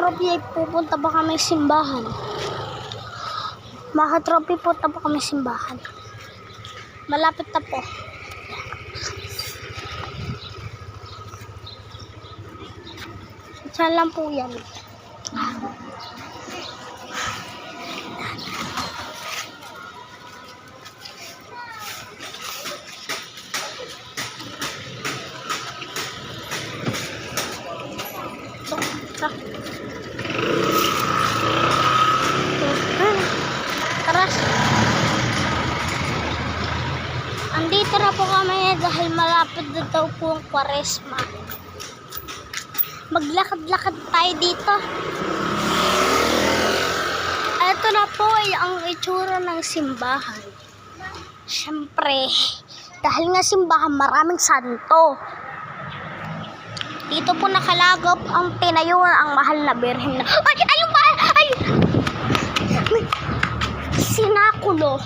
katropi ay pupunta ba kami simbahan? Mga katropi, punta ba kami simbahan? Malapit na po. Saan lang po yan? Tara. Andito na po kami dahil malapit na daw po ang Kwaresma. Maglakad-lakad tayo dito. Ito na po ay ang itsura ng simbahan. Siyempre, dahil nga simbahan, maraming santo. Dito po nakalagap ang pinayuan ang mahal na birhen na... Ay! Ano ba? Ay! Sinakulo.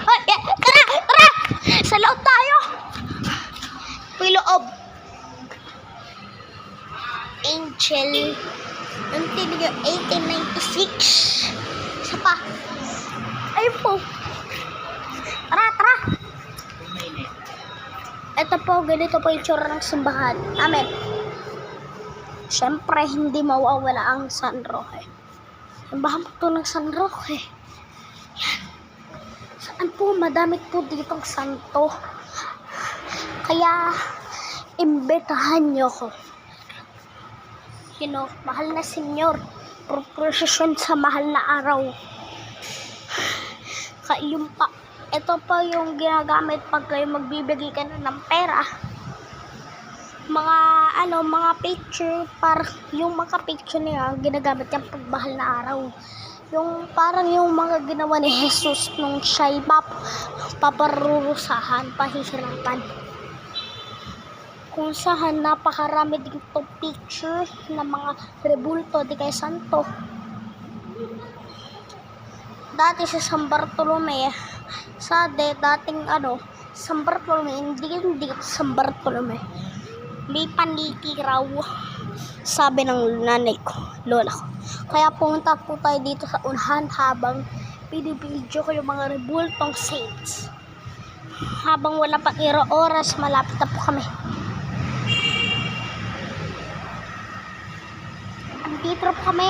Ay! Tara! Tara! Sa loob tayo! Piloob. Angel. Until year 1896. Isa pa. Ayun po. Tara! Tara! Ito po, ganito po yung tsura ng simbahan. Amen. Siyempre, hindi mawawala ang San Roque. Simbahan po ito ng San Roque. Yan. Saan po? Madami po ditong santo. Kaya, imbitahan nyo ko. Mahal na senyor. Prosesyon sa mahal na araw. Yung pa. Ito pa yung ginagamit pag kayo magbibigay ka na ng pera. Mga picture, para yung mga picture niya ginagamit yung pagbahal na araw. Yung parang yung mga ginawa ni Jesus nung siya'y paparurusahan, pahihirapan. Kung saan napakarami dito picture ng mga rebulto di kay santo. Dati sa San Bartolome, dating San Bartolome, hindi San Bartolome. May paniki raw, sabi ng nanay ko, lola ko. Kaya pumunta po tayo dito sa unahan habang binibidyo ko yung mga rebultong saints. Habang wala pa oras, malapit na po kami. Dito po kami.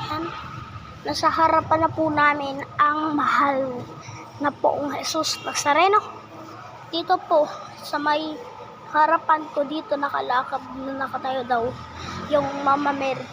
Yan. Nasa harapan na po namin ang mahal na poong Jesus Nazareno. Dito po sa may harapan ko dito nakatayo daw yung Mama Mary.